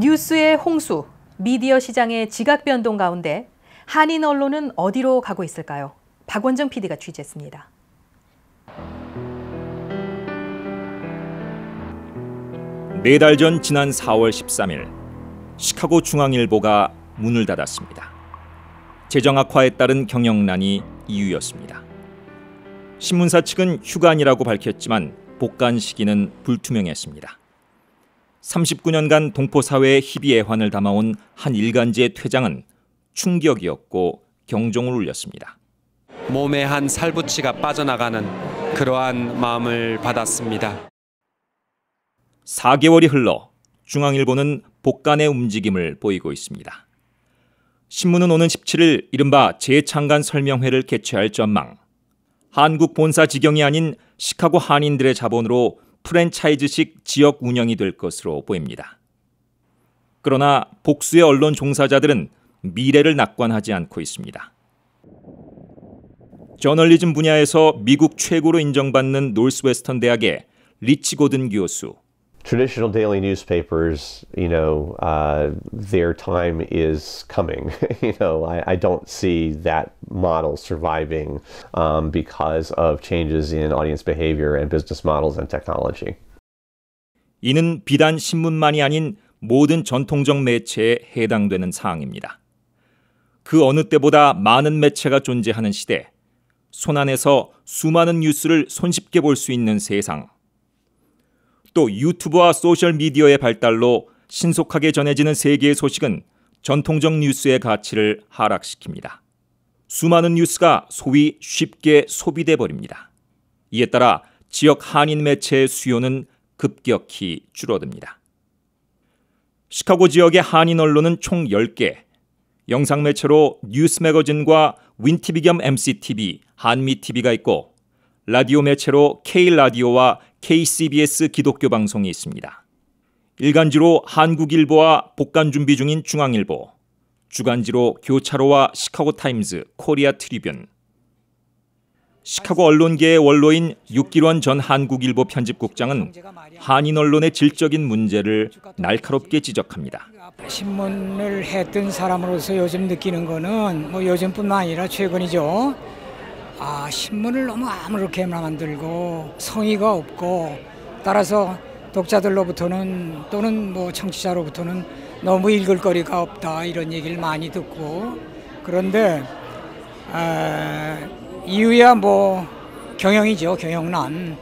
뉴스의 홍수, 미디어 시장의 지각 변동 가운데 한인 언론은 어디로 가고 있을까요? 박원정 PD가 취재했습니다. 네 달 전 지난 4월 13일 시카고 중앙일보가 문을 닫았습니다. 재정 악화에 따른 경영난이 이유였습니다. 신문사 측은 휴관이라고 밝혔지만 복관 시기는 불투명했습니다. 39년간 동포사회의 희비애환을 담아온 한 일간지의 퇴장은 충격이었고 경종을 울렸습니다. 몸에 한 살붙이가 빠져나가는 그러한 마음을 받았습니다. 4개월이 흘러 중앙일보는 복관의 움직임을 보이고 있습니다. 신문은 오는 17일 이른바 재창간 설명회를 개최할 전망. 한국 본사 지경이 아닌 시카고 한인들의 자본으로 프랜차이즈식 지역 운영이 될 것으로 보입니다. 그러나 복수의 언론 종사자들은 미래를 낙관하지 않고 있습니다. 저널리즘 분야에서 미국 최고로 인정받는 노스웨스턴 대학의 리치 고든 교수. Traditional daily newspapers, their time is coming. I don't see that model surviving because of changes in audience behavior and business models and technology. 이는 비단 신문만이 아닌 모든 전통적 매체에 해당되는 사항입니다. 그 어느 때보다 많은 매체가 존재하는 시대, 손안에서 수많은 뉴스를 손쉽게 볼 수 있는 세상. 또 유튜브와 소셜미디어의 발달로 신속하게 전해지는 세계의 소식은 전통적 뉴스의 가치를 하락시킵니다. 수많은 뉴스가 소위 쉽게 소비돼 버립니다. 이에 따라 지역 한인 매체의 수요는 급격히 줄어듭니다. 시카고 지역의 한인 언론은 총 10개, 영상 매체로 뉴스 매거진과 윈티비 겸 MCTV, 한미TV가 있고 라디오 매체로 K라디오와 KCBS 기독교 방송이 있습니다. 일간지로 한국일보와 복간 준비 중인 중앙일보, 주간지로 교차로와 시카고 타임즈, 코리아 트리뷴. 시카고 언론계의 원로인 육길원 전 한국일보 편집국장은 한인 언론의 질적인 문제를 날카롭게 지적합니다. 신문을 했던 사람으로서 요즘 느끼는 거는 요즘뿐만 아니라 최근이죠. 신문을 너무 아무렇게나 만들고 성의가 없고 따라서 독자들로부터는 또는 청취자로부터는 너무 읽을 거리가 없다 이런 얘기를 많이 듣고 그런데 이유야 경영이죠. 경영난.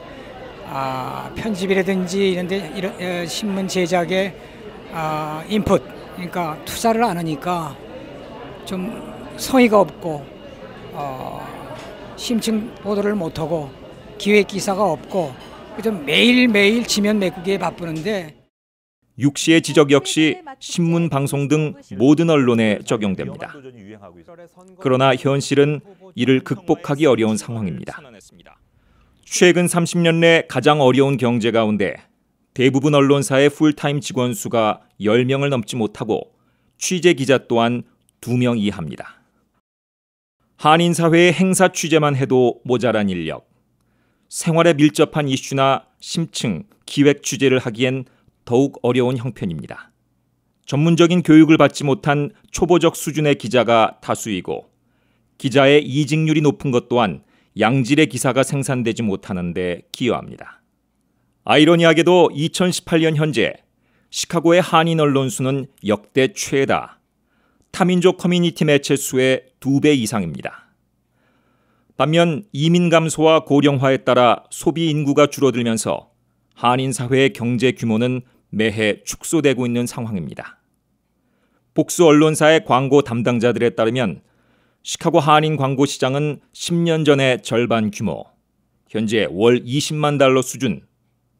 편집이라든지 이런 신문 제작에 인풋 그러니까 투자를 안 하니까 좀 성의가 없고 심층 보도를 못하고 기획 기사가 없고 좀 매일매일 지면 메꾸기에 바쁘는데 육 씨의 지적 역시 신문, 방송 등 모든 언론에 적용됩니다. 그러나 현실은 이를 극복하기 어려운 상황입니다. 최근 30년 내 가장 어려운 경제 가운데 대부분 언론사의 풀타임 직원 수가 10명을 넘지 못하고 취재 기자 또한 2명 이하입니다. 한인 사회의 행사 취재만 해도 모자란 인력, 생활에 밀접한 이슈나 심층, 기획 취재를 하기엔 더욱 어려운 형편입니다. 전문적인 교육을 받지 못한 초보적 수준의 기자가 다수이고 기자의 이직률이 높은 것 또한 양질의 기사가 생산되지 못하는 데 기여합니다. 아이러니하게도 2018년 현재 시카고의 한인 언론 수는 역대 최다, 타민족 커뮤니티 매체 수의 2배 이상입니다. 반면 이민 감소와 고령화에 따라 소비 인구가 줄어들면서 한인 사회의 경제 규모는 매해 축소되고 있는 상황입니다. 복수 언론사의 광고 담당자들에 따르면 시카고 한인 광고 시장은 10년 전의 절반 규모, 현재 월 20만 달러 수준,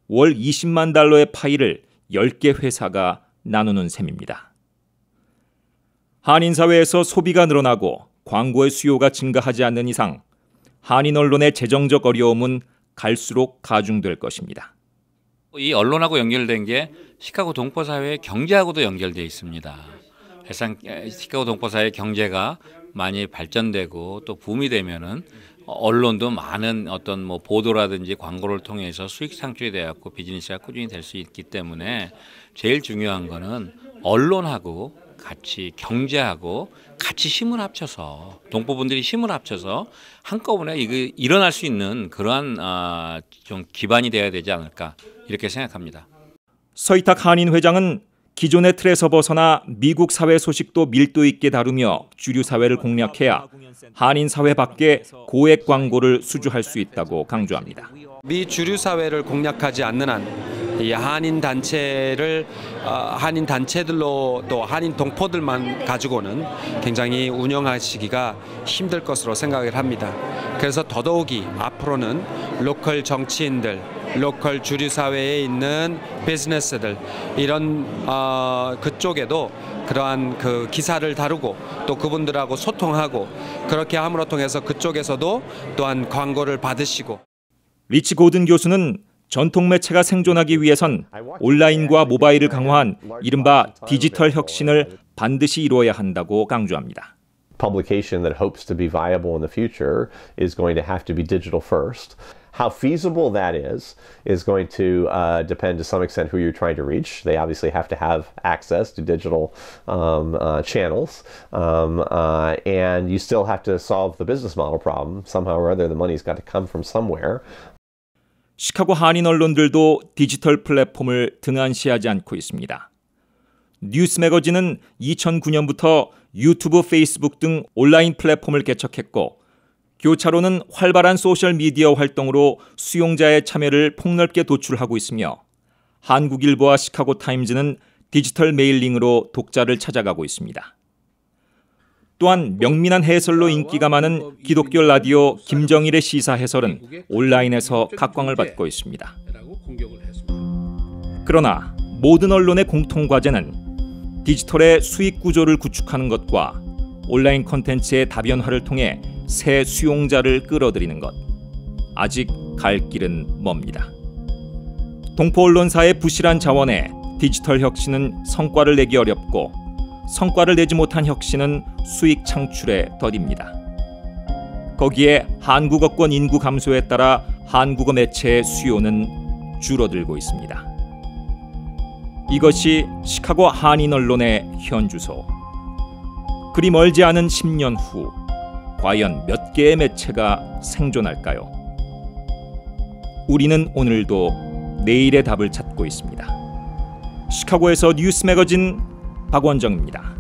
월 20만 달러의 파이를 10개 회사가 나누는 셈입니다. 한인 사회에서 소비가 늘어나고 광고의 수요가 증가하지 않는 이상 한인 언론의 재정적 어려움은 갈수록 가중될 것입니다. 이 언론하고 연결된 게 시카고 동포사회의 경제하고도 연결되어 있습니다. 사실상 시카고 동포사회의 경제가 많이 발전되고 또 붐이 되면은 언론도 많은 어떤 뭐 보도라든지 광고를 통해서 수익 창출이 되었고 비즈니스가 꾸준히 될 수 있기 때문에 제일 중요한 거는 언론하고 같이 경제하고 같이 힘을 합쳐서 동포분들이 힘을 합쳐서 한꺼번에 이거 일어날 수 있는 그러한 좀 기반이 되어야 되지 않을까 이렇게 생각합니다. 서희탁 한인 회장은 기존의 틀에서 벗어나 미국 사회 소식도 밀도 있게 다루며 주류 사회를 공략해야 한인 사회 밖에 고액 광고를 수주할 수 있다고 강조합니다. 미 주류 사회를 공략하지 않는 한 이 한인 단체를 한인 단체들로 또 한인 동포들만 가지고는 굉장히 운영하시기가 힘들 것으로 생각을 합니다. 그래서 더더욱이 앞으로는 로컬 정치인들, 로컬 주류 사회에 있는 비즈니스들 이런 그쪽에도 그러한 그 기사를 다루고 또 그분들하고 소통하고 그렇게 함으로 통해서 그쪽에서도 또한 광고를 받으시고. 리치 고든 교수는 전통 매체가 생존하기 위해선 온라인과 모바일을 강화한 이른바 디지털 혁신을 반드시 이루어야 한다고 강조합니다. Publication that hopes to be viable in the future is going to have to be digital first. How feasible that is going to depend to some extent who you're trying to reach. They obviously have to have access to digital channels, and you still have to solve the business model problem. Somehow or other, the money's got to come from somewhere. 시카고 한인 언론들도 디지털 플랫폼을 등한시하지 않고 있습니다. 뉴스 매거진은 2009년부터 유튜브, 페이스북 등 온라인 플랫폼을 개척했고 교차로는 활발한 소셜미디어 활동으로 수용자의 참여를 폭넓게 도출하고 있으며 한국일보와 시카고타임즈는 디지털 메일링으로 독자를 찾아가고 있습니다. 또한 명민한 해설로 인기가 많은 기독교 라디오 김정일의 시사 해설은 온라인에서 각광을 받고 있습니다. 그러나 모든 언론의 공통 과제는 디지털의 수익 구조를 구축하는 것과 온라인 콘텐츠의 다변화를 통해 새 수용자를 끌어들이는 것. 아직 갈 길은 멉니다. 동포 언론사의 부실한 자원에 디지털 혁신은 성과를 내기 어렵고 성과를 내지 못한 혁신은 수익 창출에 더딥니다. 거기에 한국어권 인구 감소에 따라 한국어 매체의 수요는 줄어들고 있습니다. 이것이 시카고 한인 언론의 현주소. 그리 멀지 않은 10년 후 과연 몇 개의 매체가 생존할까요? 우리는 오늘도 내일의 답을 찾고 있습니다. 시카고에서 뉴스 매거진 박원정입니다.